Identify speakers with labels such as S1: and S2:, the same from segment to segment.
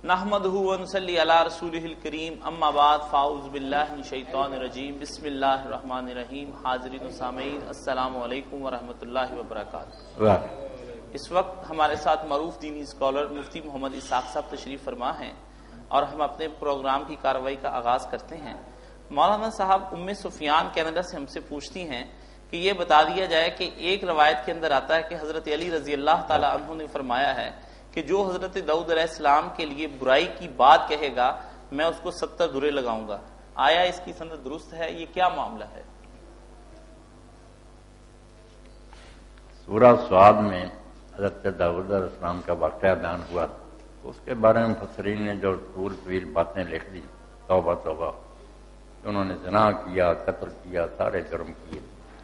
S1: نحمدہ ونصلی علی رسولہ الکریم، اما بعد فاعوذ باللہ من الشیطان الرجیم، بسم اللہ الرحمن الرحیم۔ حاضرین و سامعین، السلام علیکم ورحمۃ اللہ وبرکاتہ۔ اس وقت ہمارے ساتھ معروف دینی اسکالر مفتی محمد اسحاق صاحب تشریف فرما ہیں اور ہم اپنے پروگرام کی کارروائی کا آغاز کرتے ہیں۔ مولانا صاحب، ام سفیان کینیڈا سے ہم سے پوچھتی ہیں کہ یہ بتا دیا جائے کہ ایک روایت کے اندر آتا ہے کہ حضرت علی رضی اللہ تعالی عنہ نے فرمایا ہے کہ جو حضرت داؤد علیہ السلام کے لیے برائی کی بات کہے گا میں اس کو 70 درے لگاؤں گا۔ آیا اس کی سند درست ہے؟ یہ کیا معاملہ ہے؟
S2: سورہ سعد میں حضرت داؤد علیہ السلام کا واقعہ بیان ہوا، اس کے بارے میں مفسرین نے جو طویل باتیں لکھ دی، توبہ توبہ، انہوں نے زنا کیا، قتل کیا، سارے جرم کیے،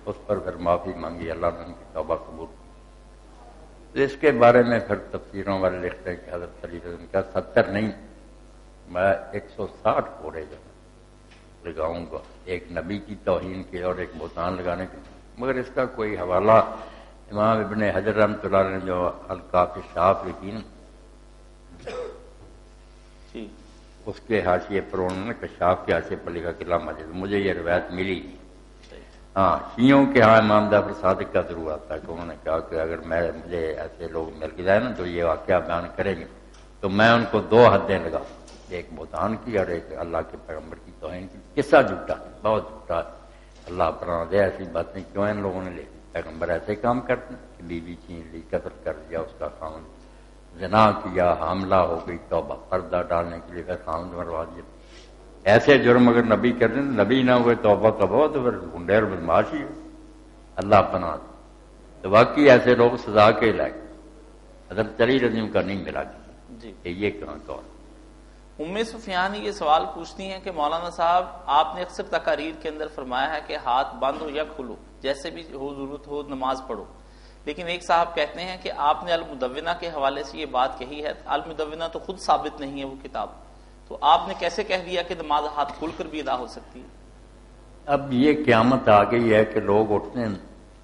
S2: اس پر پھر معافی مانگی، اللہ نے ان کی توبہ قبول کی۔ تو اس کے بارے میں پھر تفسیروں والے لکھتے ہیں کہ حضرت علی رضی اللہ عنہ کا 70 نہیں، میں 160 کوڑے لگاؤں گا، ایک نبی کی توہین کے اور ایک بہتان لگانے کے۔ مگر اس کا کوئی حوالہ امام ابن حجر رحمۃ اللہ علیہ نے جو الکافی شاف لکھی نا، اس کے حاشیے پر انہوں نے کشاف کے حاشیے پر لکھا کہ لا مجد، مجھے یہ روایت ملی۔ ہاں، شیعوں کے ہاں امام جعفر صادق کا ضرور آتا ہے کہ انہوں نے کہا کہ اگر مجھے ایسے لوگ مل کے جائے نا تو یہ واقعہ بیان کریں گے تو میں ان کو 2 حدیں لگا، ایک بہتان کی اور ایک اللہ کے پیغمبر کی توہین کی۔ قصہ جھوٹا، بہت جھوٹا، اللہ پناہ دے، ایسی باتیں کیوں ان لوگوں نے لکھی؟ پیغمبر ایسے کام کرتے ہیں کہ بیوی چھین لی، قتل کر دیا اس کا خاوند، زنا کیا، حاملہ ہو گئی، توبہ پردہ ڈالنے کے لیے پھر خاوند مروا دیا۔ ایسے جرم اگر نبی کرتے ہیں، نبی نہ ہوئے توبہ توبہ تو پھر گنڈے اور بدماش ہی ہو، اللہ پناہ دے۔ تو واقعی ایسے لوگ سزا کے لائق، حضرت علی رضی اللہ کا نہیں ملا
S1: جی
S2: کہ یہ کہاں کون۔
S1: ام سفیان یہ سوال پوچھتی ہیں کہ مولانا صاحب، آپ نے اکثر تقاریر کے اندر فرمایا ہے کہ ہاتھ بند ہو یا کھلو، جیسے بھی ہو ضرورت ہو نماز پڑھو، لیکن ایک صاحب کہتے ہیں کہ آپ نے المدونہ کے حوالے سے یہ بات کہی ہے، المدونہ تو خود ثابت نہیں ہے وہ کتاب، تو آپ نے کیسے کہہ دیا کہ نماز ہاتھ کھول کر بھی ادا ہو سکتی ہے؟
S2: اب یہ قیامت آ گئی ہے کہ لوگ اٹھتے ہیں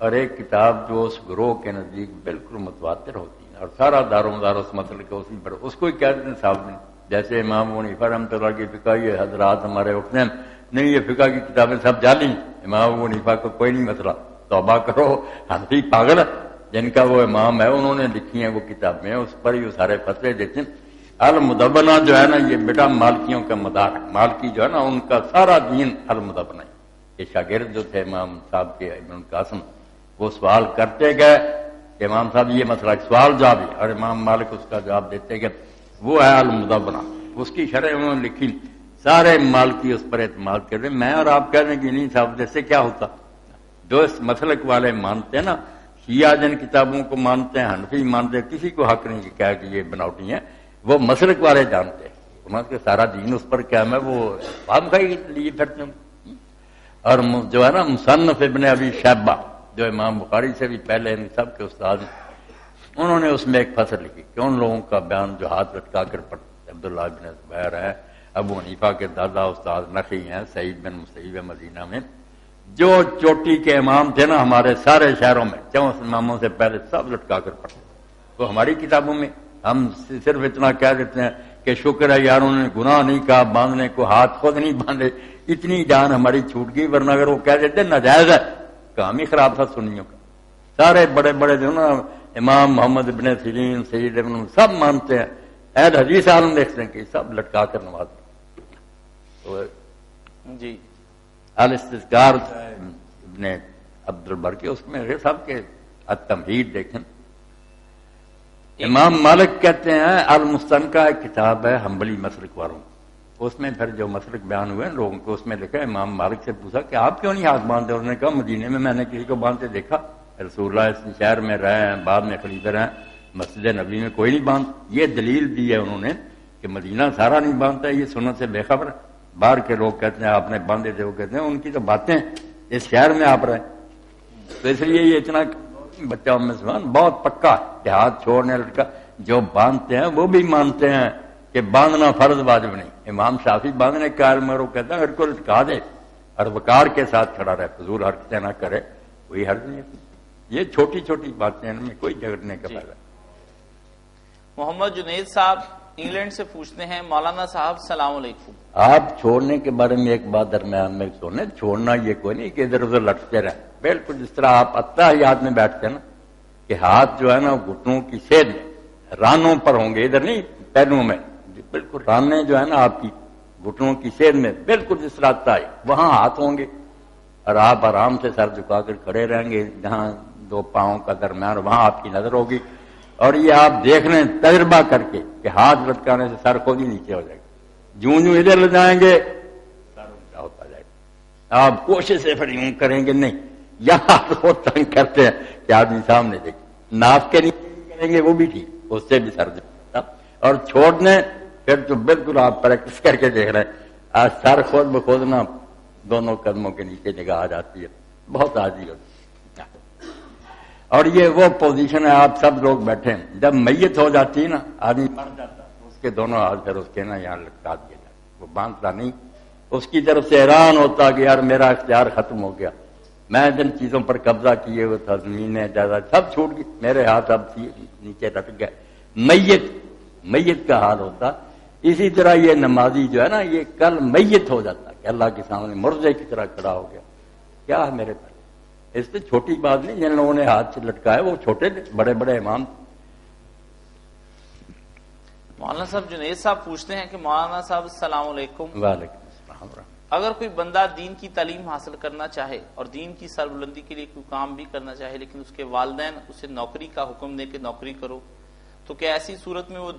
S2: اور ایک کتاب جو اس گروہ کے نزدیک بالکل متواتر ہوتی ہے اور سارا دار و مدار اس مسئلے کا اسی پر، اس کو ہی کہہ دیتے ہیں صاحب نے، جیسے امام ابو حنیفہ رحمۃ اللہ کی فقہ، یہ حضرات ہمارے اٹھتے ہیں نہیں یہ فقہ کی کتابیں سب جعلی، امام ابو حنیفہ کو کوئی نہیں مسئلہ، توبہ کرو، حنفی پاگل جن کا وہ امام ہے انہوں نے لکھی ہیں وہ کتابیں، اس پر ہی وہ سارے فتوے دیتے ہیں۔ المدونہ جو ہے نا یہ بیٹا مالکیوں کا مدار ہے، مالکی جو ہے نا ان کا سارا دین المدونہ ہے۔ یہ شاگرد جو تھے امام صاحب کے ابن القاسم، وہ سوال کرتے گئے کہ امام صاحب یہ مسئلہ سوال جواب ہے، اور امام مالک اس کا جواب دیتے گئے، وہ ہے المدونہ، اس کی شرح انہوں نے لکھی، سارے مالکی اس پر اعتماد کر رہے۔ میں اور آپ کہہ دیں کہ نہیں صاحب جیسے کیا ہوتا، جو اس مسلک والے مانتے ہیں نا، شیعہ جن کتابوں کو مانتے ہیں، حنفی مانتے ہیں، کسی کو حق نہیں کہ کہا کہ یہ بناوٹی ہیں، وہ مسلک والے جانتے ہیں، انہوں کے سارا دین اس پر قائم ہے، وہ بام کھائی لیے پھرتے ہیں۔ اور جو ہے نا مصنف ابن ابی شیبہ جو امام بخاری سے بھی پہلے ان سب کے استاد ہیں، انہوں نے اس میں ایک فصل لکھی کہ ان لوگوں کا بیان جو ہاتھ لٹکا کر پڑھتے، عبداللہ بن زبیر ہے، ابو حنیفہ کے دادا استاد نخعی ہیں، سعید بن مسیب مدینہ میں، جو چوٹی کے امام تھے نا ہمارے سارے شہروں میں، 4 اماموں سے پہلے سب لٹکا کر پڑھتے، تو ہماری کتابوں میں ہم صرف اتنا کہہ دیتے ہیں کہ شکر ہے یار انہوں نے گناہ نہیں کہا باندھنے کو، ہاتھ خود نہیں باندھے، اتنی جان ہماری چھوٹ گئی، ورنہ اگر وہ کہہ دیتے ناجائز ہے، کام ہی خراب تھا سنیوں کا۔ سارے بڑے بڑے جو نا امام محمد ابن سیرین، سید ابن، سب مانتے ہیں، اہل حدیث عالم دیکھتے ہیں کہ سب لٹکا کر نماز تو
S1: جی
S2: الاستذکار ابن عبد البر کے، اس میں سب کے التمہید دیکھیں۔ امام مالک کہتے ہیں المستنکہ ایک کتاب ہے حنبلی مسلک والوں، اس میں پھر جو مسلک بیان ہوئے لوگوں کو اس میں لکھا، امام مالک سے پوچھا کہ آپ کیوں نہیں ہاتھ باندھتے؟ انہوں نے کہا مدینے میں میں نے کسی کو باندھتے دیکھا، رسول اللہ اس شہر میں رہے ہیں، بعد میں خلیفہ رہے ہیں، مسجد نبی میں کوئی نہیں باندھ۔ یہ دلیل دی ہے انہوں نے کہ مدینہ سارا نہیں باندھتا، یہ سنت سے بے خبر ہے۔ باہر کے لوگ کہتے ہیں آپ نے باندھے تھے، وہ کہتے ہیں ان کی تو باتیں، اس شہر میں آپ رہے، تو اس لیے یہ اتنا بچہ مسلمان بہت پکا کہ ہاتھ چھوڑنے لٹکا، جو باندھتے ہیں وہ بھی مانتے ہیں کہ باندھنا فرض واجب نہیں۔ امام شافعی باندھنے کا عالم ہے، وہ کہتا ہے اگر کو لٹکا دے اور وقار کے ساتھ کھڑا رہے، فضول حرکتیں نہ کرے، کوئی حرج نہیں۔ یہ چھوٹی چھوٹی باتیں ان میں کوئی جھگڑنے کا فائدہ۔
S1: محمد جنید صاحب انگلینڈ سے پوچھتے ہیں مولانا صاحب السلام علیکم.
S2: آپ چھوڑنے کے بارے میں ایک بات درمیان میں سنیں، چھوڑنا یہ کوئی نہیں کہ ادھر ادھر لٹکتے رہیں، بالکل جس طرح آپ اتحیات میں بیٹھتے ہیں نا کہ ہاتھ جو ہے نا گھٹنوں کی سیدھ میں رانوں پر ہوں گے، ادھر نہیں پیروں میں، بالکل رانے جو ہے نا آپ کی گھٹنوں کی سیدھ میں بالکل جس طرح اتحی وہاں ہاتھ ہوں گے، اور آپ آرام سے سر جھکا کر کھڑے رہیں گے جہاں دو پاؤں کا درمیان، وہاں آپ کی نظر ہوگی. اور یہ آپ دیکھ لیں تجربہ کر کے کہ ہاتھ لٹکانے سے سر خود ہی نیچے ہو جائے گا، جوں جوں ادھر لے جائیں گے سر اونچا ہوتا جائے گا. آپ کوشش سے پھر یوں کریں گے نہیں، یہاں تو تنگ کرتے ہیں کہ آدمی سامنے دیکھے، ناف کے نیچے کریں گے وہ بھی ٹھیک، اس سے بھی سر جھکتا. اور چھوڑنے پھر تو بالکل آپ پریکٹس کر کے دیکھ رہے ہیں، آج سر خود بخود نہ دونوں قدموں کے نیچے نگاہ آ جاتی ہے، بہت عاجز ہوتی ہے. اور یہ وہ پوزیشن ہے، آپ سب لوگ بیٹھے ہیں، جب میت ہو جاتی ہے نا آدمی مر جاتا ہے اس کے دونوں ہاتھ پھر اس کے نا یہاں لٹکا دیا جاتا، وہ باندھتا نہیں، اس کی طرف سے حیران ہوتا کہ یار میرا اختیار ختم ہو گیا، میں جن چیزوں پر قبضہ کیے ہوئے تھا، زمینیں جائیداد سب چھوٹ گئی، میرے ہاتھ اب نیچے لٹک گئے. میت کا حال ہوتا. اسی طرح یہ نمازی جو ہے نا یہ کل میت ہو جاتا کہ اللہ کے سامنے مردے کی طرح کھڑا ہو گیا، کیا ہے میرے پاس. اس سے چھوٹی بات نہیں، جن لوگوں نے ہاتھ سے لٹکایا وہ چھوٹے تھے، بڑے بڑے امام.
S1: مولانا صاحب جنید صاحب پوچھتے ہیں کہ مولانا صاحب السلام علیکم.
S2: وعلیکم السلام.
S1: اگر کوئی بندہ دین کی تعلیم حاصل کرنا چاہے اور دین کی سربلندی کے لیے کوئی کام بھی کرنا چاہے لیکن اس کے والدین اسے نوکری کا حکم دے کہ نوکری کرو، تو کیا ایسی صورت میں وہ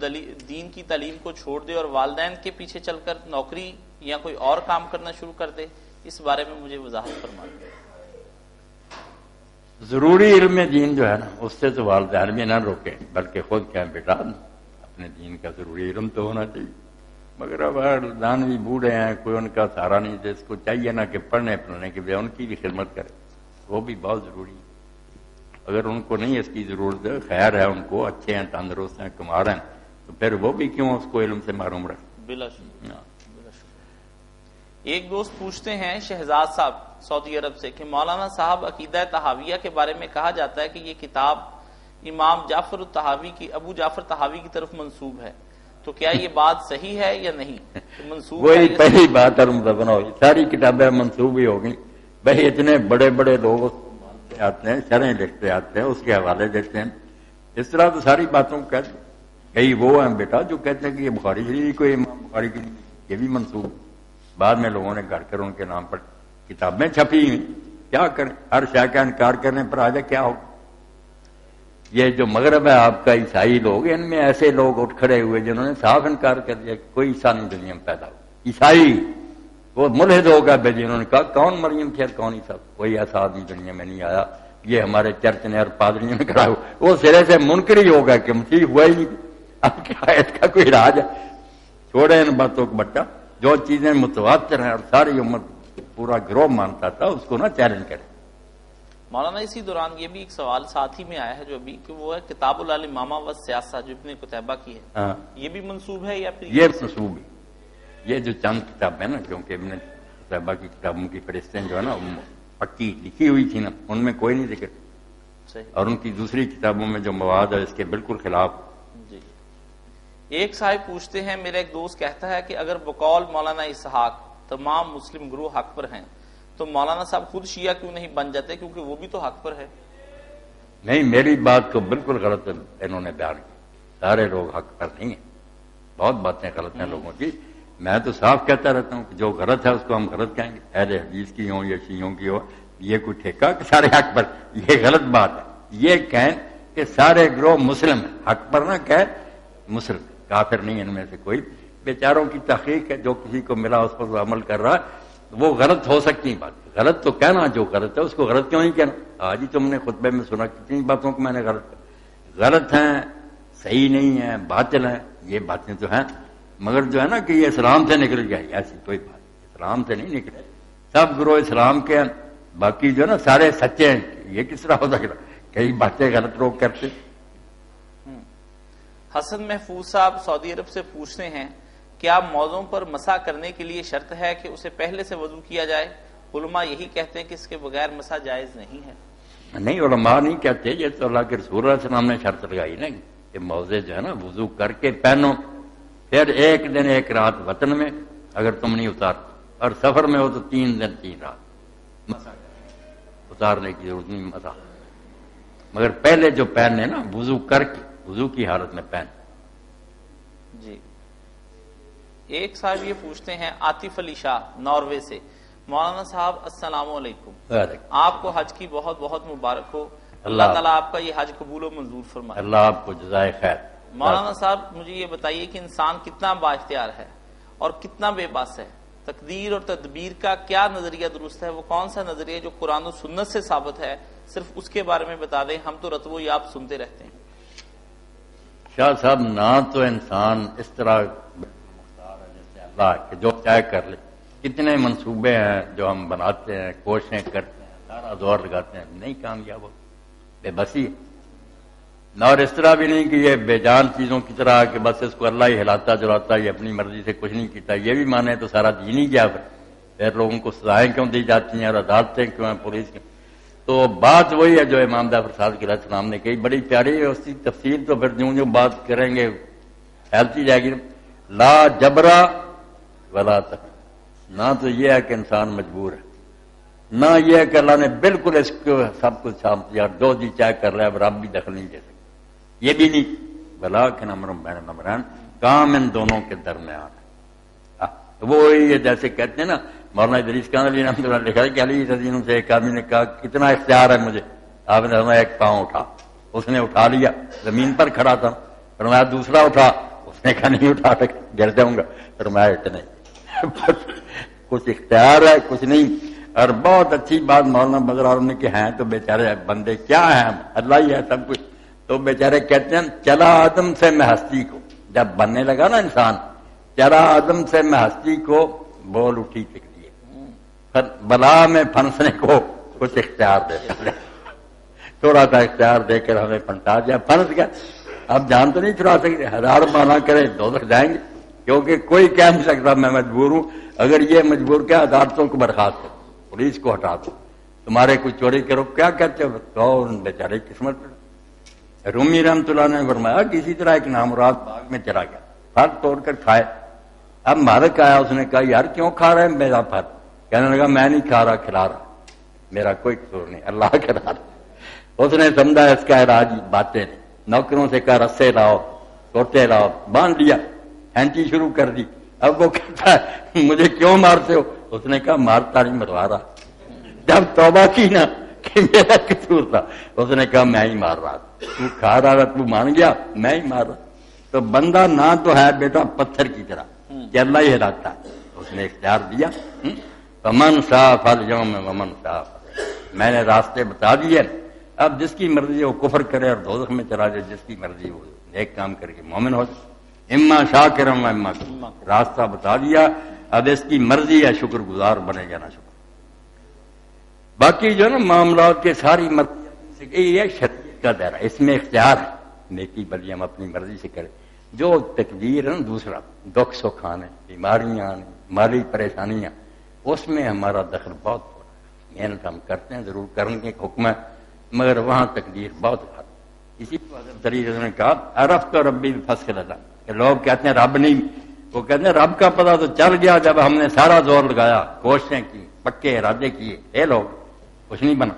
S1: دین کی تعلیم کو چھوڑ دے اور والدین کے پیچھے چل کر نوکری یا کوئی اور کام کرنا شروع کر دے؟ اس بارے میں مجھے وضاحت فرمائیں.
S2: ضروری علم دین جو ہے نا اس سے تو والدین بھی نہ روکیں، بلکہ خود کہیں بیٹا اپنے دین کا ضروری علم تو ہونا چاہیے. مگر اب والدین بھی بوڑھے ہیں، کوئی ان کا سہارا نہیں، جس کو چاہیے نا کہ پڑھنے پڑھنے کے بجائے ان کی بھی خدمت کرے، وہ بھی بہت ضروری ہے. اگر ان کو نہیں اس کی ضرورت ہے، خیر ہے ان کو، اچھے ہیں، تندرست ہیں، کما رہے ہیں، تو پھر وہ بھی کیوں اس کو علم سے محروم رکھیں.
S1: بلا شبہ. ایک دوست پوچھتے ہیں شہزاد صاحب سعودی عرب سے کہ مولانا صاحب عقیدہ طحاویہ کے بارے میں کہا جاتا ہے کہ یہ کتاب امام جعفر الطحاوی کی ابو جعفر طحاوی کی طرف منسوب ہے، تو کیا یہ بات صحیح ہے یا نہیں؟ منسوب
S2: وہی پہلی بات اور مدبن ہوگی، ساری کتابیں منسوب ہی ہوگی. بھائی اتنے بڑے بڑے لوگ آتے ہیں، شرحیں لکھتے آتے ہیں، اس کے حوالے دیتے ہیں، اس طرح تو ساری باتوں کو کہتے ہیں. کئی وہ ہیں بیٹا جو کہتے ہیں کہ یہ بخاری شریف کو امام بخاری کی یہ بھی منسوب، بعد میں لوگوں نے گھر کر ان کے نام پر کتابیں چھپی ہوئی. کیا کریں، ہر شے کا انکار کرنے پر آ جائے کیا ہو. یہ جو مغرب ہے آپ کا، عیسائی لوگ، ان میں ایسے لوگ اٹھ کھڑے ہوئے جنہوں نے صاف انکار کر دیا کہ کوئی عیسیٰ نہیں دنیا میں پیدا ہو. عیسائی وہ ملحد ہو گئے، جنہوں نے کہا کون مریم تھی اور کون عیسیٰ، کوئی ایسا آدمی دنیا میں نہیں آیا. یہ ہمارے چرچ نے اور پادریوں نے کہا وہ سرے سے منکر ہی ہو گیا کہ مسیح ہوا ہی نہیں. اب کیا اس کا کوئی راج ہے؟ چھوڑے ان باتوں کو بٹا. جو چیزیں متواتر ہیں اور ساری امت پورا گروہ مانتا تھا اس کو نہ چیلنج کرے.
S1: مولانا اسی دوران یہ بھی ایک سوال ساتھ ہی میں آیا ہے جو ابھی کہ وہ ہے کتاب الامامہ و سیاسہ جو ابن قتیبہ کی ہے، یہ بھی منسوب ہے یا پھر
S2: یہ منسوب ہے؟ یہ جو چند کتاب ہے نا، کیونکہ ابن قتیبہ کی کتابوں کی فہرستیں جو ہے نا پکی لکھی ہوئی تھی نا، ان میں کوئی نہیں ذکر صحیح، اور ان کی دوسری کتابوں میں جو مواد ہے اس کے بالکل خلاف.
S1: جی. ایک صاحب پوچھتے ہیں میرا ایک دوست کہتا ہے کہ اگر بقول مولانا اسحاق تمام مسلم گروہ حق پر ہیں تو مولانا صاحب خود شیعہ کیوں نہیں بن جاتے، کیونکہ وہ بھی تو حق پر ہے.
S2: نہیں، میری بات تو بالکل غلط انہوں نے بیان کی. سارے لوگ حق پر نہیں ہیں، بہت باتیں غلط ہیں لوگوں کی. میں تو صاف کہتا رہتا ہوں کہ جو غلط ہے اس کو ہم غلط کہیں گے، اہل حدیث کی ہوں یا شیعوں کی ہو. یہ کوئی ٹھیکہ کہ سارے حق پر، یہ غلط بات ہے. یہ کہیں کہ سارے گروہ مسلم ہیں، حق پر نہ کہے مسلم، کافر نہیں ان میں سے کوئی. بیچاروں کی تحقیق ہے، جو کسی کو ملا اس پر وہ عمل کر رہا ہے، وہ غلط ہو سکتی بات. غلط تو کہنا، جو غلط ہے اس کو غلط کیوں نہیں کہنا. آج ہی تم نے خطبے میں سنا کتنی باتوں کو میں نے غلط ہیں، صحیح نہیں ہیں، باطل ہیں. یہ باتیں تو ہیں، مگر جو ہے نا کہ یہ اسلام سے نکل گئی، ایسی کوئی بات. اسلام سے نہیں نکلے، سب گروہ اسلام کے ہیں، باقی جو ہے نا سارے سچے ہیں. یہ کس طرح ہو سکتا؟ کئی باتیں غلط لوگ کرتے.
S1: حسن محفوظ صاحب سعودی عرب سے پوچھتے ہیں کیا موضوع پر مسح کرنے کے لیے شرط ہے کہ اسے پہلے سے وضو کیا جائے؟ علماء یہی کہتے ہیں کہ اس کے بغیر مسح جائز نہیں ہے.
S2: نہیں، علماء نہیں کہتے، یہ تو اللہ کے رسول علیہ السلام نے شرط لگائی نا کہ موضع جو ہے نا وضو کر کے پہنو. پھر 1 دن 1 رات وطن میں اگر تم نہیں اتار، اور سفر میں ہو تو 3 دن 3 رات مسا اتارنے کی ضرورت نہیں مسا، مگر پہلے جو پہننے نا وضو کر کے وضو کی حالت میں پہن۔
S1: جی ایک صاحب یہ پوچھتے ہیں عاطف علی شاہ ناروے سے، مولانا صاحب السلام علیکم، آپ کو حج کی بہت بہت مبارک ہو، اللہ تعالیٰ آپ کا یہ حج قبول و منظور فرمائے،
S2: اللہ آپ کو جزائے خیر۔
S1: مولانا صاحب مجھے یہ بتائیے کہ انسان کتنا با اختیار ہے اور کتنا بے بس ہے، تقدیر اور تدبیر کا کیا نظریہ درست ہے، وہ کون سا نظریہ جو قرآن و سنت سے ثابت ہے، صرف اس کے بارے میں بتا دیں، ہم تو رتب و یاب سنتے رہتے ہیں۔
S2: شاہ صاحب نہ تو انسان اس طرح مختار ہے جیسے اللہ کہ جو چاہے کر لے، کتنے منصوبے ہیں جو ہم بناتے ہیں، کوششیں کرتے ہیں، سارا زور لگاتے ہیں، نہیں کامیاب ہو، بے بسی ہے۔ نہ اور اس طرح بھی نہیں کہ یہ بے جان چیزوں کی طرح کہ بس اس کو اللہ ہی ہلاتا چلاتا، یہ اپنی مرضی سے کچھ نہیں کیتا، یہ بھی مانے تو سارا دین ہی کیا پھر لوگوں کو سزائیں کیوں دی جاتی ہیں اور عدالتیں کیوں ہیں، پولیس کیوں؟ تو بات وہی ہے جو امام جعفر صادق علیہ السلام نے کہی، بڑی پیاری ہے، اس کی تفصیل تو پھر جو بات کریں گے پھیلتی جائے گی۔ لا جبرا ولا تکلیف، نہ تو یہ ہے کہ انسان مجبور ہے، نہ یہ ہے کہ اللہ نے بالکل اس کو سب کچھ سانپ دیا، جو جی چاہے کر رہا ہے، اب رب بھی دخل نہیں دے سکتے، یہ بھی نہیں، ولیکن امر بین الامرین، کام ان دونوں کے درمیان ہے۔ وہ یہ جیسے کہتے ہیں نا، مولانا ادریس خان علی رحمۃ اللہ لکھا ہے کہ علی رضی اللہ عنہ سے ایک آدمی نے کہا کتنا اختیار ہے مجھے، آپ نے فرمایا 1 پاؤں اٹھا، اس نے اٹھا لیا، زمین پر کھڑا تھا، فرمایا دوسرا اٹھا، اس نے کہا نہیں اٹھا سکتا، گر جاؤں گا، فرمایا اتنے کچھ اختیار ہے کچھ نہیں۔ اور بہت اچھی بات مولانا بدر عالم نے کہ ہیں تو بیچارے بندے کیا ہیں، اللہ ہی ہے سب کچھ، تو بیچارے کہتے ہیں چلا آدم سے میں ہستی کو، جب بننے لگا نا انسان، چلا آدم سے میں ہستی کو بول اٹھی تکلیف، بلا میں پھنسنے کو کچھ اختیار دیتا ہے، تھوڑا سا اختیار دے کر ہمیں پھنسا دیا، پھنس گیا، اب جان تو نہیں چھڑا سکتے، 1000 مانا کرے دوزخ جائیں گے، کیونکہ کوئی کہہ نہیں سکتا میں مجبور ہوں، اگر یہ مجبور کیا عدالتوں کو برخاست کرو، پولیس کو ہٹا دو، تمہارے کوئی چوری کرو، کیا کہتے ہو تو بیچارے قسمت پر۔ رومی رحمۃ اللہ نے فرمایا کسی طرح ایک نامراد باغ میں چلا گیا، پھل توڑ کر کھائے، اب مالک آیا، اس نے کہا یار کیوں کھا رہے ہیں میرا پھل؟ کہنے لگا میں نہیں کھا رہا، کھلا رہا، میرا کوئی قصور نہیں، اللہ کھلا رہا۔ اس نے سمجھا اس کا علاج باتیں نہیں، نوکروں سے کہا رسے لاؤ، سوٹے لاؤ، باندھ لیا، پھینٹی شروع کر دی، اب وہ کہتا ہے مجھے کیوں مارتے ہو؟ اس نے کہا مارتا نہیں مروا رہا، جب توبہ کی نا کہ میرا قصور تھا، اس نے کہا میں ہی مار رہا، تو کھا رہا تو مان گیا میں ہی مار رہا۔ تو بندہ نہ تو ہے بیٹا پتھر کی طرح کہ اللہ ہی ہلاتا ہے، اس نے اختیار دیا، ومن شاء فلیؤمن ومن شاء، میں نے راستے بتا دیے، اب جس کی مرضی وہ کفر کرے اور دوزخ میں چلا جائے، جس کی مرضی وہ نیک کام کر کے مومن ہو جائے، اما شاکرا و اما کفورا، راستہ بتا دیا، اب اس کی مرضی ہے شکر گزار بنے گا نہ شکر۔ باقی جو نا معاملات کے ساری مرضی یہ شریعت کا دائرہ، اس میں اختیار ہے، نیکی بلی ہم اپنی مرضی سے کریں، جو تقدیر ہے نا دوسرا، دکھ سکھ آنے، بیماریاں آنے، مالی پریشانیاں، اس میں ہمارا دخل بہت تھوڑا ہے، محنت ہم کرتے ہیں ضرور کرنے کے حکم ہے، مگر وہاں تقدیر بہت غالب۔ اسی کو حضرت علی نے کہا عرفت ربی بفضل اللہ، کہ لوگ کہتے ہیں رب نہیں، وہ کہتے ہیں رب کا پتہ تو چل گیا جب ہم نے سارا زور لگایا، کوششیں کی، پکے ارادے کیے، اے لوگ کچھ نہیں بنا،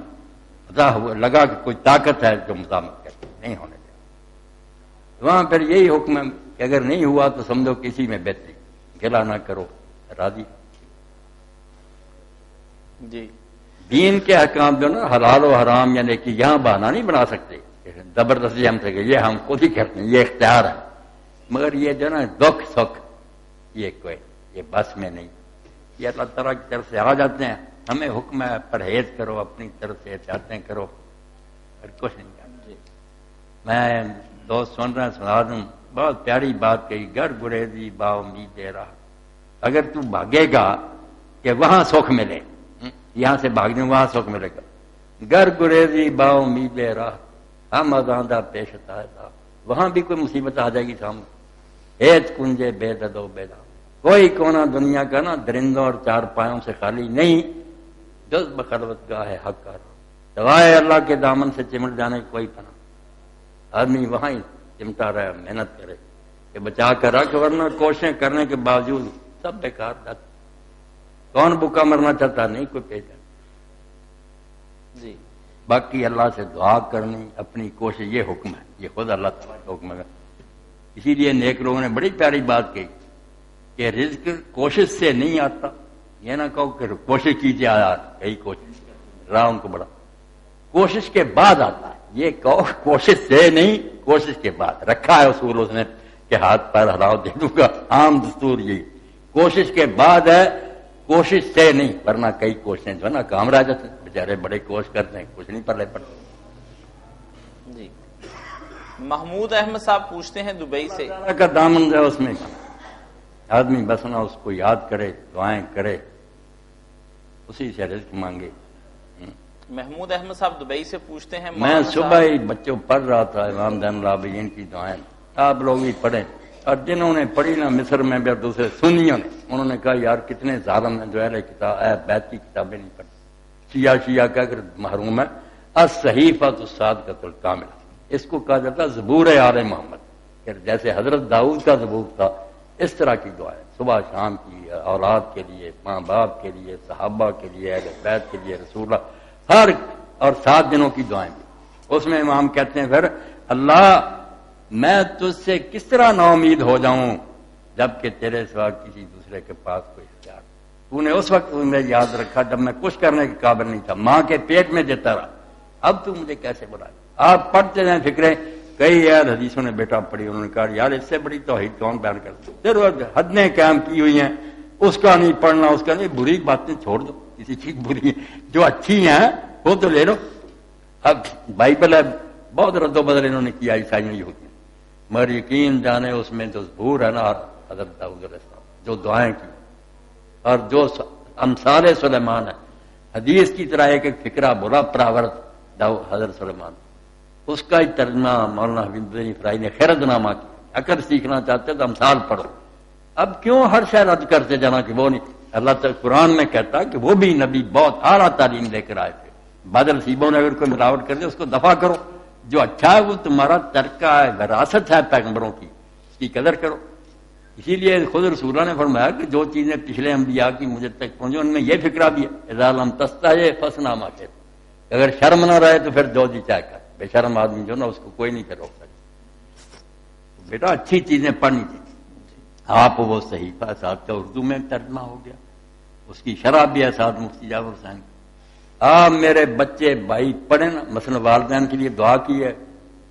S2: پتا لگا کہ کوئی طاقت ہے جو مزاحمت کرتی، نہیں ہونے دیا۔ وہاں پھر یہی حکم ہے کہ اگر نہیں ہوا تو سمجھو کسی میں بہتری، گلا نہ کرو، راضی۔
S1: جی
S2: دین کے احکام جو نا حلال و حرام یعنی کہ یہاں بہانہ نہیں بنا سکتے، زبردستی ہم سے کہ یہ ہم خود ہی کرتے ہیں، یہ اختیار ہے، مگر یہ جو نا دکھ سکھ یہ کوئی یہ بس میں نہیں، یہ اللہ تعالیٰ کی طرف سے آ جاتے ہیں، ہمیں حکم ہے پرہیز کرو، اپنی طرف سے احتیاطیں کرو، اور کچھ نہیں کرنا۔ میں دوست سن رہا سنا دوں، بہت پیاری بات کہی، گر گریزی با امید رہا، اگر تو بھاگے گا کہ وہاں سکھ ملے، یہاں سے بھاگنے وہاں سکھ ملے گا، گر گریزی با امید راہ ہم ازاندہ پیش تھا، وہاں بھی کوئی مصیبت آ جائے گی سامنے، ایت کنجے بے ددو بے دام، کوئی کونا دنیا کا نا درندوں اور چار پایوں سے خالی نہیں، جز بخلوت گاہ حق کا، سوائے اللہ کے دامن سے چمٹ جانے کوئی پناہ، آدمی وہاں ہی چمٹا رہے، محنت کرے، کہ بچا کر رکھ، ورنہ کوششیں کرنے کے باوجود سب بیکار جاتے. کون بھوکا مرنا چاہتا؟ نہیں کوئی پیچھا.
S1: جی
S2: باقی اللہ سے دعا کرنی، اپنی کوشش، یہ حکم ہے، یہ خود اللہ تعالیٰ کا حکم ہے. اسی لیے نیک لوگوں نے بڑی پیاری بات کہی کہ رزق کوشش سے نہیں آتا. یہ نہ کہو کہ کوشش کیجیے آیا، یہی کوشش رہا ان کو بڑا، کوشش کے بعد آتا ہے. یہ کہو کوشش سے نہیں، کوشش کے بعد رکھا ہے اصول اس نے کہ ہاتھ پیر ہلاؤ دے دوں گا، عام دستور یہی. کوشش کے بعد ہے، کوشش سے نہیں، ورنہ کئی کوششیں جو ہے نا کام رہ جاتے ہیں. بیچارے بڑے کوشش کرتے ہیں، کچھ نہیں پڑے پڑتے.
S1: جی محمود احمد صاحب پوچھتے ہیں دبئی سے،
S2: اللہ کا دامن ہے اس میں آدمی بس نہ اس کو یاد کرے، دعائیں کرے، اسی سے رزق مانگے.
S1: محمود احمد صاحب دبئی سے پوچھتے ہیں،
S2: میں صبح ہی بچوں پڑھ رہا تھا امام زین العابدین کی دعائیں، آپ لوگ بھی پڑھیں. اور جنہوں نے پڑھی نا مصر میں بھی اور دوسرے سنیوں نے، انہوں نے کہا یار کتنے ظالم ہیں جو اہل کتاب بیت کی کتابیں نہیں پڑھتے. شیعہ کہہ کر محروم ہے. الصحیفۃ الصادقۃ الکاملہ، اس کو کہا جاتا ہے زبور آل محمد، کہ جیسے حضرت داؤد کا زبور تھا اس طرح کی دعائیں صبح شام کی، اولاد کے لیے، ماں باپ کے لیے، صحابہ کے لیے، اہل بیت کے لیے، رسول اللہ ہر، اور 7 دنوں کی دعائیں بھی. اس میں امام کہتے ہیں پھر اللہ میں تجھ سے کس طرح نا امید ہو جاؤں جبکہ تیرے سوا کسی دوسرے کے پاس کوئی اختیار. تو نے اس وقت مجھے یاد رکھا جب میں کچھ کرنے کے قابل نہیں تھا، ماں کے پیٹ میں دیتا رہا، اب تو مجھے کیسے بلائے. آپ پڑھتے ہیں فکریں، کئی یار حدیثوں نے بیٹا پڑھی، انہوں نے کہا یار اس سے بڑی توحید کون بیان کرتا. پھر حدیں قائم کی ہوئی ہیں، اس کا نہیں پڑھنا، اس کا نہیں، بری باتیں چھوڑ دو، کسی چیز بری جو اچھی ہیں وہ تو لے لو. اب بائبل ہے، بہت رد و بدل انہوں نے کیا عیسائیوں یہودیوں، مگر یقین جانے اس میں جو ظہور ہے نا حضرت داؤد علیہ السلام جو دعائیں کی، اور جو امثال سلیمان ہے، حدیث کی طرح ایک فکرہ بولا پراورت حضرت سلیمان، اس کا ہی ترجمہ مولانا حبیب الدین فرائی نے خیرت نامہ کی. اگر سیکھنا چاہتے تو امثال پڑھو. اب کیوں ہر شے رد کرتے جانا کہ وہ نہیں. اللہ تعالیٰ قرآن میں کہتا کہ وہ بھی نبی بہت اعلیٰ تعلیم لے کر آئے تھے. بادل سیبوں نے اگر کوئی ملاوٹ کر دے اس کو دفع کرو، جو اچھا ہے وہ تمہارا ترکہ ہے، وراثت ہے پیغمبروں کی، اس کی قدر کرو. اسی لیے خود رسول اللہ نے فرمایا کہ جو چیزیں پچھلے انبیاء کی مجھے تک پہنچی ان میں یہ فکرہ بھی ہے، اذا لم تستحی فاصنع ما شئت، اگر شرم نہ رہے تو پھر جو جی چاہے کر. بے شرم آدمی جو نا اس کو کوئی نہیں پھر روک سکتا. بیٹا اچھی چیزیں پڑھنی چاہیے. آپ وہ صحیفہ ساتھ کا اردو میں ترجمہ ہو گیا، اس کی شرح بھی ہے ساتھ مفتی جعفر حسین. آپ میرے بچے بھائی پڑھیں نا، مثلا والدین کے لیے دعا کی ہے،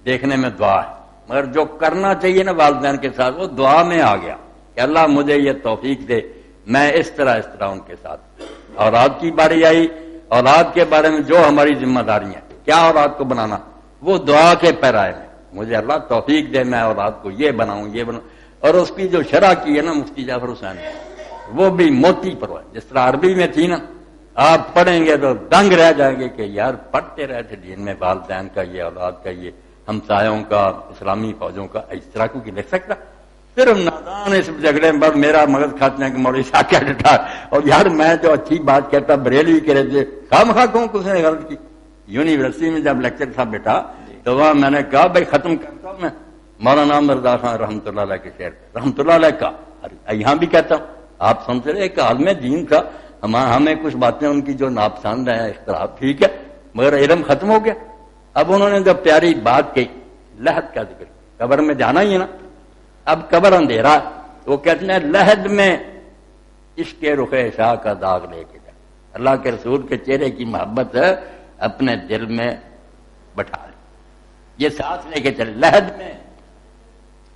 S2: دیکھنے میں دعا ہے، مگر جو کرنا چاہیے نا والدین کے ساتھ وہ دعا میں آ گیا کہ اللہ مجھے یہ توفیق دے میں اس طرح ان کے ساتھ. اولاد کی باری آئی، اولاد کے بارے میں جو ہماری ذمہ داریاں، کیا اولاد کو بنانا، وہ دعا کے پیرائے میں مجھے اللہ توفیق دے میں اولاد کو یہ بناؤں یہ بناؤں. اور اس کی جو شرح کی ہے نا مفتی جعفر حسین وہ بھی موتی پر ہے، جس طرح عربی میں تھی نا، آپ پڑھیں گے تو دنگ رہ جائیں گے کہ یار پڑھتے رہے تھے دین میں والدین کا یہ، اولاد کا یہ، ہمسایوں کا، اسلامی فوجوں کا، اس طرح کو لکھ سکتا. صرف نادان اس جھگڑے میں میرا مغز کھاتے ہیں کہ مولوی صاحب کیا ڈٹا، اور یار میں جو اچھی بات کہتا بریلوی کے رہتے خام خواہ کہوں کہ اس نے غلط کی. یونیورسٹی میں جب لیکچر تھا بیٹا تو وہاں میں نے کہا بھائی ختم کرتا ہوں میں مولانا مرزا خان رحمۃ اللہ علیہ کے شعر، رحمۃ اللہ علیہ کا یہاں بھی کہتا ہوں. آپ سمجھ رہے ایک عالم دین کا، ہمیں کچھ باتیں ان کی جو ناپسند ہیں اختلاف ٹھیک ہے مگر علم ختم ہو گیا. اب انہوں نے جو پیاری بات کہی، لحد کا ذکر، قبر میں جانا ہی ہے نا، اب قبر اندھیرا، وہ کہتے ہیں لحد میں عشق رخ شاہ کا داغ لے کے جا. اللہ کے رسول کے چہرے کی محبت اپنے دل میں بٹھا لے، یہ ساتھ لے کے چلے. لحد میں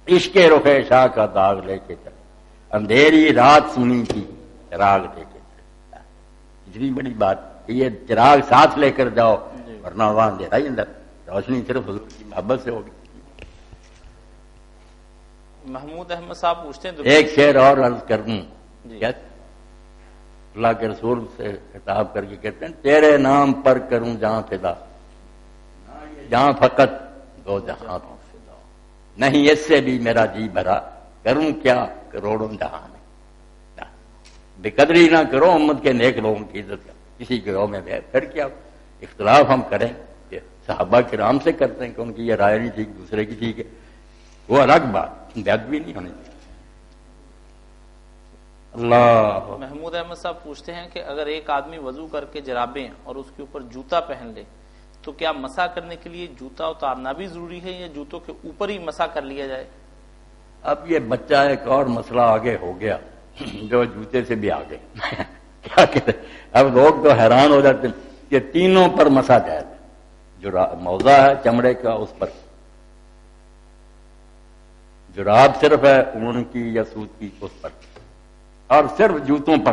S2: عشق رخ شاہ کا داغ لے کے چلے، اندھیری رات سنی کی چراغ لے کے چلے. اتنی بڑی بات کہ یہ چراغ ساتھ لے کر جاؤ ورنہ وہاں اندھیرا ہی اندر، روشنی صرف حضور کی محبت سے ہوگی.
S1: محمود احمد صاحب پوچھتے ہیں
S2: ایک شعر اور عرض کر دوں. اللہ کے رسول سے خطاب کر کے کہتے ہیں تیرے نام پر کروں جہاں فدا، جہاں فقط دو جہاں فدا، نہیں اس سے بھی میرا جی بھرا، کروں کیا کروڑوں جہاں میں. بے قدری نہ کرو امت کے نیک لوگوں کی عزت کر، کسی گروہ میں بھی پھر کیا اختلاف ہم کریں کہ صحابہ کرام سے کرتے ہیں کہ ان کی یہ رائے نہیں ٹھیک دوسرے کی ٹھیک ہے، وہ الگ بات. بیدبی نہیں ہونی چاہیے۔ اللہ
S1: محمود احمد صاحب پوچھتے ہیں کہ اگر ایک آدمی وضو کر کے جرابیں اور اس کے اوپر جوتا پہن لے تو کیا مسح کرنے کے لیے جوتا اتارنا بھی ضروری ہے یا جوتوں کے اوپر ہی مسح کر لیا جائے؟
S2: اب یہ بچہ ایک اور مسئلہ آگے ہو گیا جو جوتے سے بھی آگے کیا کہتے ہیں، اب لوگ تو حیران ہو جاتے ہیں کہ تینوں پر مسح جائز ہے، جو موزہ ہے چمڑے کا اس پر، جراب صرف ہے اون کی یا سوت کی اس پر، اور صرف جوتوں پر،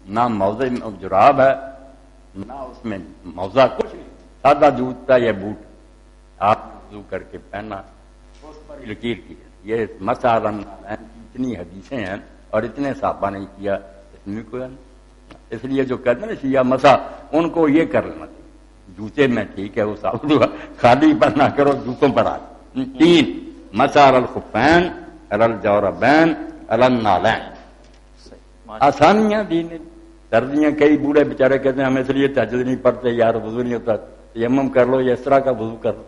S2: نہ موزے جراب ہے نہ اس میں موزہ، کچھ نہیں، سادہ جوتا یا بوٹ آپ وضو کر کے پہننا، اس پر لکیر کی ہے۔ یہ مسئلہ اتنی حدیثیں ہیں اور اتنے صحابہ نہیں کیا، اس میں کوئی نہیں۔ اس لیے جو کہتے ہیں نا شیعہ مسا، ان کو یہ کر لینا چاہیے، جوتے میں ٹھیک ہے وہ خالی پر نہ کرو، جوتوں پر آ۔ تین مسا الخفین الجوربین النالین، آسانیاں دین، سردیاں کئی بوڑھے بیچارے کہتے ہیں ہم اس لیے تہجد نہیں پڑھتے یار وضو نہیں ہوتا، تیمم کر لو یا اس طرح کا وضو کر لو۔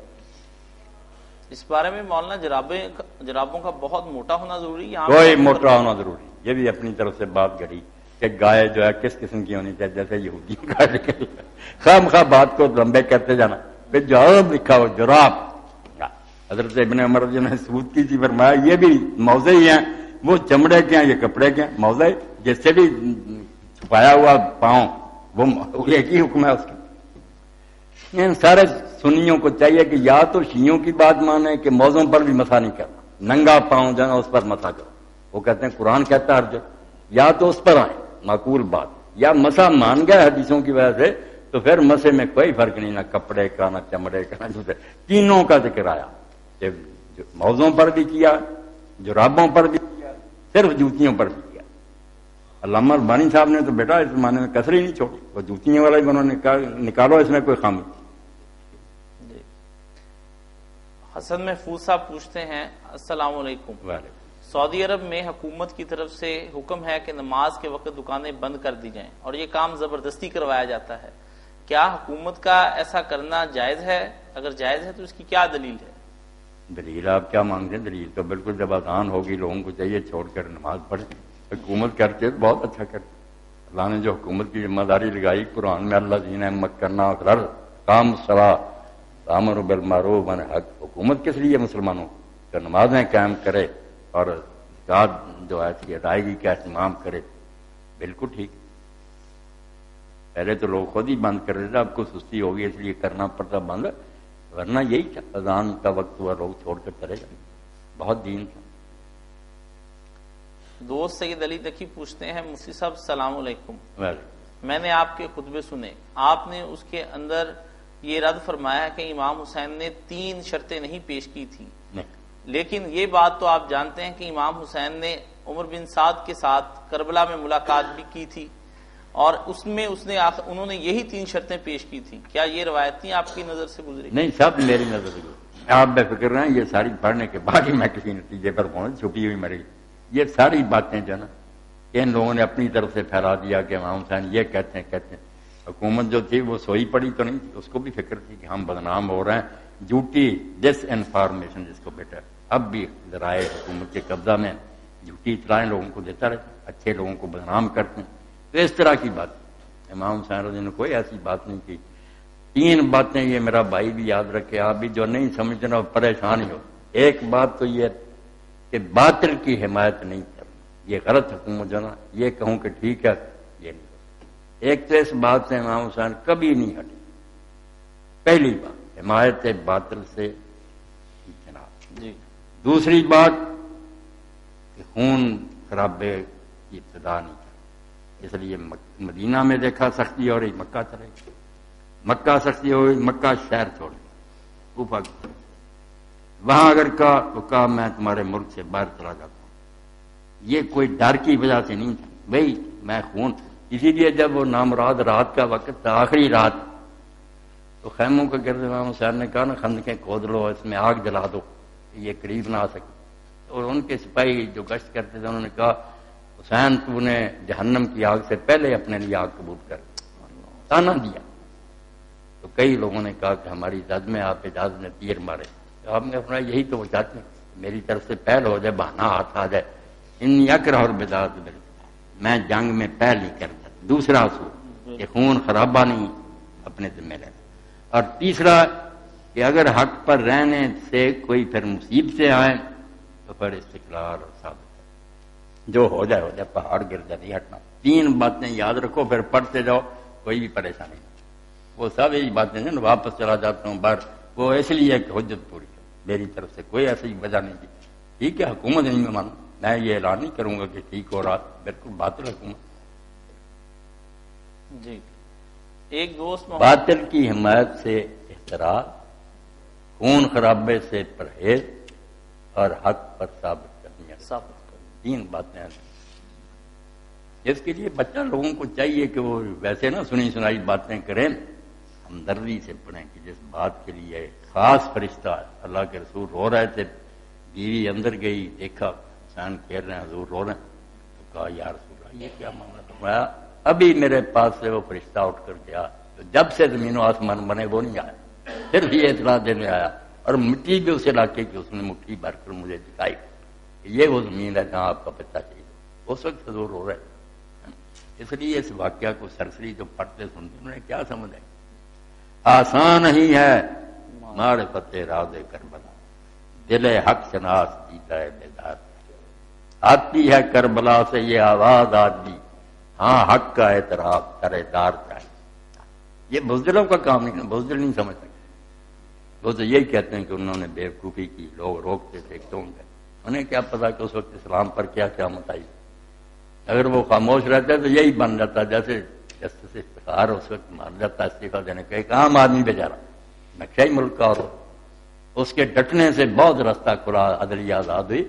S1: اس بارے میں مولانا جرابوں کا بہت موٹا ہونا ضروری ہے؟
S2: کوئی موٹا ہونا ضروری، یہ بھی اپنی طرف سے بات گھڑی کہ گائے جو ہے کس قسم کی ہونی چاہیے، جیسے یہودی خواہ مخواہ بات کو لمبے کرتے جانا۔ پھر جراب لکھا ہو، جراب، حضرت ابن عمر رضی اللہ عنہ نے سود کی تھی، فرمایا یہ بھی موزے ہی ہیں، وہ چمڑے کے ہیں یہ کپڑے کے ہیں، موزے جس سے بھی چھپایا ہوا پاؤں وہ ایک ہی حکم ہے اس کی۔ ان سارے سنیوں کو چاہیے کہ یا تو شیعوں کی بات مانے کہ موزوں پر بھی مسا نہیں کرنا، ننگا پاؤں جو ہے اس پر مسا کرو، وہ کہتے ہیں قرآن کہتا ہے ارجن، یا تو اس پر آئیں معقول بات، یا مسا مان گئے حدیثوں کی وجہ سے تو پھر مسے میں کوئی فرق نہیں، نہ کپڑے کا نہ چمڑے کا نہ جوتے، تینوں کا ذکر آیا، موزوں پر بھی کیا، جرابوں پر بھی کیا، صرف جوتیوں پر بھی کیا۔ علامہ البانی صاحب نے تو بیٹا اس زمانے میں کسر ہی نہیں چھوڑی، وہ جوتیوں والا ہی انہوں نے نکالو اس میں کوئی خامی۔
S1: حسن محفوظ صاحب پوچھتے ہیں السلام علیکم، سعودی عرب میں حکومت کی طرف سے حکم ہے کہ نماز کے وقت دکانیں بند کر دی جائیں اور یہ کام زبردستی کروایا جاتا ہے، کیا حکومت کا ایسا کرنا جائز ہے؟ اگر جائز ہے تو اس کی کیا دلیل ہے؟
S2: دلیل آپ کیا مانگتے ہیں؟ دلیل تو بالکل جب اذان ہوگی لوگوں کو چاہیے چھوڑ کر نماز پڑھیں، حکومت کرتے بہت اچھا کرتے، اللہ نے جو حکومت کی ذمہ داری لگائی قرآن میں، اللہ دین احمد کرنا کام صلاح امر بالمعروف ونہی عن المنکر، حکومت کس لیے مسلمانوں کہ نمازیں قائم کرے اور زکوٰۃ جو ہے اس کی ادائیگی کا اہتمام کرے، بالکل ٹھیک۔ پہلے تو لوگ خود ہی بند کر دیتے، اب کو سستی ہوگی اس لیے کرنا پڑتا بند، ورنہ یہی تھا اذان کا وقت ہوا لوگ چھوڑ کر چلے جائیں، بہت دین تھا۔
S1: دوست سید علی دکی پوچھتے ہیں مفتی صاحب السلام علیکم، میں نے آپ کے خطبے سنے، آپ نے اس کے اندر یہ رد فرمایا کہ امام حسین نے 3 شرطیں نہیں پیش کی تھی، لیکن یہ بات تو آپ جانتے ہیں کہ امام حسین نے عمر بن سعد کے ساتھ کربلا میں ملاقات بھی کی تھی اور اس میں انہوں نے یہی 3 شرطیں پیش کی تھی، کیا یہ روایتیں آپ کی نظر سے گزری؟
S2: نہیں، سب میری نظر سے گزری، آپ بے فکر رہیں، یہ ساری پڑھنے کے بعد ہی میں کسی نتیجے پر پہنچ، چھپی ہوئی مری، یہ ساری باتیں جو نا ان لوگوں نے اپنی طرف سے پھیلا دیا کہ امام حسین یہ کہتے ہیں۔ حکومت جو تھی وہ سوئی پڑی تو نہیں تھی، اس کو بھی فکر تھی کہ ہم بدنام ہو رہے ہیں، جھوٹی ڈس انفارمیشن جس کو بیٹا اب بھی ذرائع حکومت کے قبضہ میں، جھوٹی اطلاعیں لوگوں کو دیتا رہتا، اچھے لوگوں کو بدنام کرتے ہیں، تو اس طرح کی بات امام حسین رضی نے کوئی ایسی بات نہیں کی۔ 3 باتیں یہ میرا بھائی بھی یاد رکھے، آپ بھی جو نہیں سمجھتے نا پریشان ہی ہو۔ ایک بات تو یہ کہ باطل کی حمایت نہیں کرنا، یہ غلط حکومت جو نا یہ کہوں کہ ٹھیک ہے یہ نہیں، ایک تو اس بات سے امام حسین کبھی نہیں ہٹے، پہلی بات حمایت باطل سے جناب
S1: جی۔
S2: دوسری بات کہ خون خرابے کی ابتدا نہیں کی، اس لیے مدینہ میں دیکھا سختی ہو رہی، مکہ چلے گئے، مکہ سختی ہو گئی، مکہ شہر چھوڑ گیا، کوفہ وہاں اگر کہا تو کہا میں تمہارے ملک سے باہر چلا جاتا ہوں، یہ کوئی ڈر کی وجہ سے نہیں تھا، بھائی میں خون، اسی لیے جب وہ نامراد رات کا وقت تھا، آخری رات، تو خیموں کے گرد امام حسین نے کہا نا خندقیں کھود لو، اس میں آگ جلا دو، یہ قریب نہ آ سکے، تو ان کے سپاہی جو گشت کرتے تھے انہوں نے کہا حسین تو نے جہنم کی آگ سے پہلے اپنے لیے آگ قبول کر تانا دیا، تو کئی لوگوں نے کہا کہ ہماری زد میں آپ اجازت نے تیر مارے، تو آپ نے اپنا یہی تو وہ چاہتے ہیں، میری طرف سے پہل ہو جائے، بہانا ہاتھ آ جائے، انی اکرہ اور بدعت میں جنگ میں پہل نہیں کرتا۔ دوسرا اصول کہ خون خرابہ نہیں اپنے ذمہ لینا، اور تیسرا کہ اگر حق پر رہنے سے کوئی پھر مصیبتیں آئیں تو پھر استقرار اور ثابت جو ہو جائے پہاڑ گر جائے نہیں ہٹنا۔ تین باتیں یاد رکھو، پھر پڑھتے جاؤ، کوئی بھی پریشانی نہیں۔ وہ سب یہی باتیں ہیں، واپس چلا جاتا ہوں باہر، وہ اس لیے کہ حجت پوری کرو، میری طرف سے کوئی ایسی وجہ نہیں تھی۔ ٹھیک ہے، حکومت نہیں میں مانوں، میں یہ اعلان نہیں کروں گا کہ ٹھیک ہو رہا، بالکل باطل حکومت۔
S1: جی ایک دوست
S2: باطل کی حمایت سے احترام، خون خرابے سے پرہیز، اور حق پر ثابت کرنی، تین باتیں ہیں۔ اس کے لیے بچہ لوگوں کو چاہیے کہ وہ ویسے نہ سنی سنائی باتیں کریں، ہمدردی سے پڑھیں کہ جس بات کے لیے خاص فرشتہ اللہ کے رسول رو رہے تھے، بیوی اندر گئی، دیکھا انسان کہہ رہے ہیں، حضور رو رہے ہیں، تو کہا یا رسول اللہ یہ کیا معاملہ؟ فرمایا ابھی میرے پاس سے وہ فرشتہ اٹھ کر گیا، تو جب سے زمین و آسمان بنے وہ نہیں آیا، پھر بھی اطلاع دینے آیا، اور مٹی بھی اس علاقے کی اس نے مٹھی بھر کر مجھے دکھائی کہ یہ وہ زمین ہے جہاں آپ کا بچہ چاہیے۔ اس وقت حضور رو رہے، اس لیے اس واقعہ کو سرسری جو پڑھتے سنتے انہیں کیا سمجھ آئی؟ آسان نہیں ہے معرفت راز کربلا، دل حق شناس جیتا ہے بیدار، آتی ہے کربلا سے یہ آواز آدمی، ہاں حق کا اعتراف کرے دار چاہیے۔ یہ بزدلوں کا کام نہیں، بزدل نہیں سمجھ سکتے، وہ تو یہی کہتے ہیں کہ انہوں نے بیوقوفی کی، لوگ روکتے تھے کیوں گئے، انہیں کیا پتا کہ اس وقت اسلام پر کیا قیامت آئی۔ اگر وہ خاموش رہتے تو یہی بن جاتا، جیسے جسٹس افتخار اس وقت مار جاتا استعفیٰ دینے کا، ایک عام آدمی بیچارہ نقشہ ملک کا، اور اس کے ڈٹنے سے بہت راستہ کھلا، عدلیہ آزاد ہوئی۔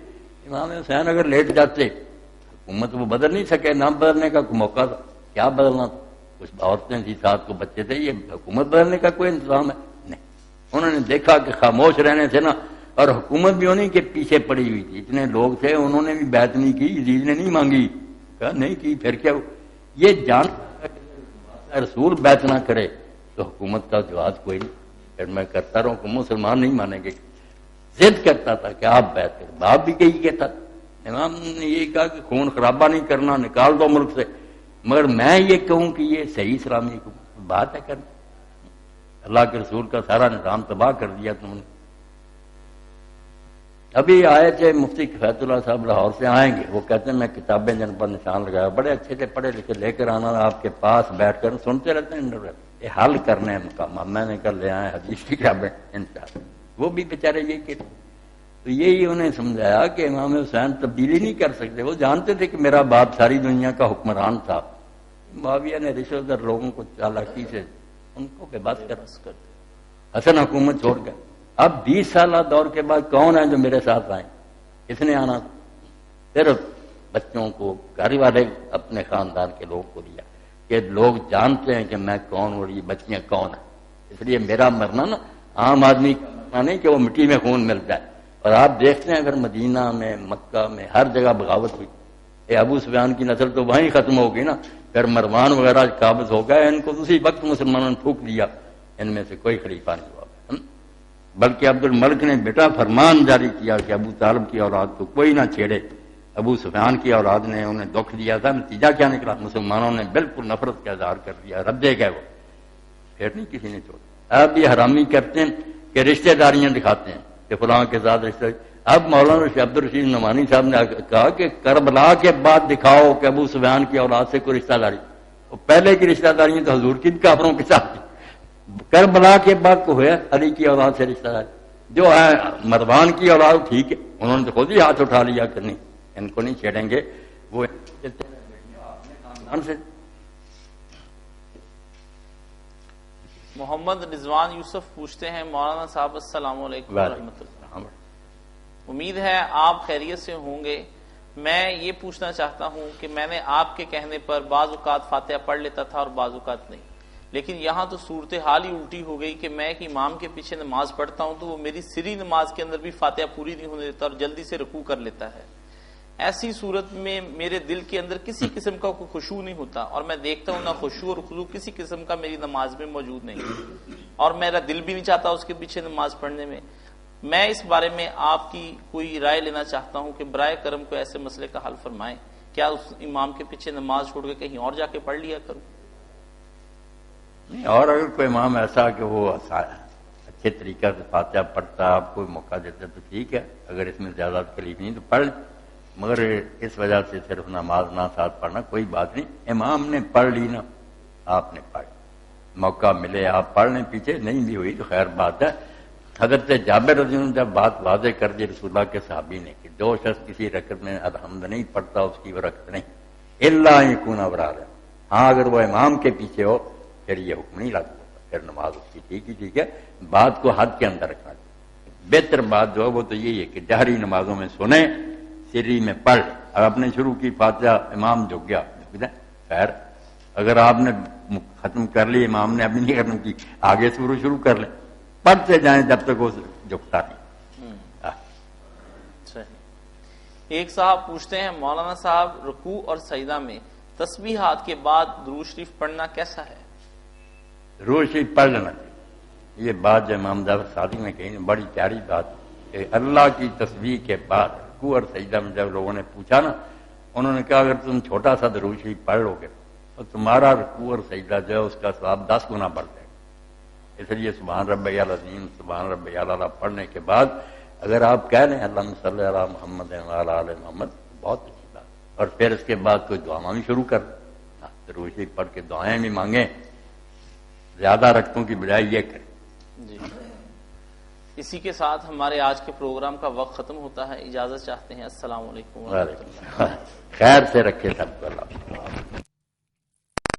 S2: امام حسین اگر لیٹ جاتے حکومت وہ بدل نہیں سکے، نہ بدلنے کا کوئی موقع تھا، کیا بدلنا تھا؟ کچھ عورتیں تھی ساتھ کو بچے تھے، یہ حکومت بدلنے کا کوئی انتظام ہے نہیں۔ انہوں نے دیکھا کہ خاموش رہنے سے نا، اور حکومت بھی انہیں کے پیچھے پڑی ہوئی تھی، اتنے لوگ تھے، انہوں نے بھی بیعت نہیں کی، یزید نے نہیں مانگی، کہا نہیں کی، پھر کیا ہو؟ یہ جان رسول بیعت نہ کرے تو حکومت کا جواز کوئی نہیں، پھر میں کرتا رہوں کہ مسلمان نہیں مانیں گے، ضد کرتا تھا کہ آپ بیعت کریں، باپ بھی کہی کہتا، امام نے یہ کہا کہ خون خرابہ نہیں کرنا، نکال دو ملک سے، مگر میں یہ کہوں کہ یہ صحیح اسلامی بات ہے کرنا، اللہ کے رسول کا سارا نظام تباہ کر دیا تم نے۔ ابھی آئے تھے مفتی کفایت اللہ صاحب لاہور سے، آئیں گے، وہ کہتے ہیں میں کتابیں جن پر نشان لگایا، بڑے اچھے سے پڑھے لکھے، لے کر آنا آپ کے پاس بیٹھ کر سنتے رہتے ہیں، یہ حل کرنے ہیں مقام، میں نے کر لے آئے حدیث کی کتابیں انشاءاللہ۔ وہ بھی بیچارے یہ کہ تو یہی انہیں سمجھایا کہ امام حسین تبدیلی نہیں کر سکتے، وہ جانتے تھے کہ میرا باپ ساری دنیا کا حکمران تھا، معاویہ نے رشوت در لوگوں کو چالاکی سے ان کو بے بس کر حسن حکومت چھوڑ گئے۔ اب 20 سالہ دور کے بعد کون ہے جو میرے ساتھ آئیں؟ کس نے آنا؟ صرف بچوں کو، گھر والے اپنے خاندان کے لوگ کو دیا کہ لوگ جانتے ہیں کہ میں کون اور یہ بچیاں کون ہیں، اس لیے میرا مرنا نا عام آدمی کا مرنا نہیں کہ وہ مٹی میں خون مل جائے۔ اور آپ دیکھتے ہیں اگر مدینہ میں، مکہ میں، ہر جگہ بغاوت ہوئی، یہ ابو سفیان کی نسل تو وہیں ختم ہوگی نا، پھر مروان وغیرہ قابض ہو گئے، ان کو اسی وقت مسلمانوں نے پھونک دیا، ان میں سے کوئی خلیفہ نہیں ہوا، بلکہ عبد الملک نے بیٹا فرمان جاری کیا کہ ابو طالب کی اولاد کو کوئی نہ چھیڑے، ابو سفیان کی اولاد نے انہیں دکھ دیا تھا، نتیجہ کیا نکلا؟ مسلمانوں نے بالکل نفرت کا اظہار کر دیا، ردے گئے وہ، پھر نہیں کسی نے چھوڑا۔ اب یہ حرامی کرتے ہیں کہ رشتہ داریاں دکھاتے ہیں کہ فلاں کے ساتھ رشتہ، اب مولانا عبد الرشید نعمانی صاحب نے کہا کہ کربلا کے بعد دکھاؤ کہ ابو سفیان کی اولاد سے کوئی رشتہ داری، وہ پہلے کی رشتہ داریاں تو حضور کی کافروں کے ساتھ تھی، کربلا کے بعد کو ہے علی کی اولاد سے رشتہ داری، جو ہے مروان کی اولاد ٹھیک ہے، انہوں نے تو خود ہی ہاتھ اٹھا لیا کہ نہیں ان کو نہیں چھیڑیں گے، وہ سے۔
S1: محمد رضوان یوسف پوچھتے ہیں مولانا صاحب السلام علیکم ورحمۃ اللہ، امید ہے آپ خیریت سے ہوں گے، میں یہ پوچھنا چاہتا ہوں کہ میں نے آپ کے کہنے پر بعض اوقات فاتحہ پڑھ لیتا تھا اور بعض اوقات نہیں، لیکن یہاں تو صورتحال ہی الٹی ہو گئی کہ میں ایک امام کے پیچھے نماز پڑھتا ہوں تو وہ میری سری نماز کے اندر بھی فاتحہ پوری نہیں ہونے دیتا اور جلدی سے رکوع کر لیتا ہے، ایسی صورت میں میرے دل کے اندر کسی قسم کا کوئی خشوع نہیں ہوتا، اور میں دیکھتا ہوں نہ خشوع اور خضوع کسی قسم کا میری نماز میں موجود نہیں، اور میرا دل بھی نہیں چاہتا اس کے پیچھے نماز پڑھنے میں، میں اس بارے میں آپ کی کوئی رائے لینا چاہتا ہوں کہ برائے کرم کو ایسے مسئلے کا حل فرمائیں. کیا اس امام کے پیچھے نماز چھوڑ کے کہیں اور جا کے پڑھ لیا کروں؟
S2: نہیں، اور اگر کوئی امام ایسا کہ وہ اچھے طریقہ سے فاتحہ پڑھتا، آپ کو موقع دیتا تو ٹھیک ہے، اگر اس میں زیادہ تکلیف نہیں تو پڑھ لیں، مگر اس وجہ سے صرف نماز نہ ساتھ پڑھنا کوئی بات نہیں. امام نے پڑھ لی نا، آپ نے پڑھ، موقع ملے آپ پڑھ لیں، پیچھے نہیں بھی ہوئی تو خیر بات ہے. حضرت جابر رضی اللہ عنہ جب بات واضح کر دی رسول اللہ کے صحابی نے کہ جو شخص کسی رکعت میں الحمد نہیں پڑھتا اس کی وہ رکعت نہیں، الا یکون ابرارا، ہاں اگر وہ امام کے پیچھے ہو پھر یہ حکم نہیں لگتا، پھر نماز اس کی ٹھیک ہی ٹھیک ہے. بات کو حد کے اندر رکھنا چاہیے. بہتر بات جو ہے وہ تو یہی ہے کہ جہری نمازوں میں سنیں، سری میں پڑھ. اب آپ نے شروع کی فاتحہ، امام جھک گیا، خیر اگر آپ نے ختم کر لی، امام نے ابھی نہیں ختم کی، آگے شروع کر لیں، پڑھتے جائیں جب تک وہ جھکتا نہیں.
S1: ایک صاحب پوچھتے ہیں مولانا صاحب رکوع اور سجدہ میں تسبیحات کے بعد درود شریف پڑھنا کیسا ہے؟
S2: درود شریف پڑھ لینا چاہیے. یہ بات جو امام جعفر صادق نے کہی بڑی پیاری بات کہ اللہ کی تسبیح کے بعد رکوع اور سجدہ میں جب لوگوں نے پوچھا نا، انہوں نے کہا اگر تم چھوٹا سا درود شریف پڑھ لو گے تو تمہارا رکوع اور سجدہ جو ہے اس کا ثواب 10 گنا بڑھ جائے گا. اس لیے سبحان ربی العظیم، سبحان ربی الاعلیٰ پڑھنے کے بعد اگر آپ کہہ لیں اللہم صلی علی محمد وعلی آل محمد، بہت اچھی بات. اور پھر اس کے بعد کوئی دعائیں بھی شروع کر دیں، درود شریف پڑھ کے دعائیں بھی مانگیں، زیادہ رکعتوں کی بجائے یہ کریں.
S1: جی، اسی کے ساتھ ہمارے آج کے پروگرام کا وقت ختم ہوتا ہے. اجازت چاہتے ہیں. السلام علیکم ورحمۃ اللہ.
S2: خیر سے رکھے سب کو اللہ.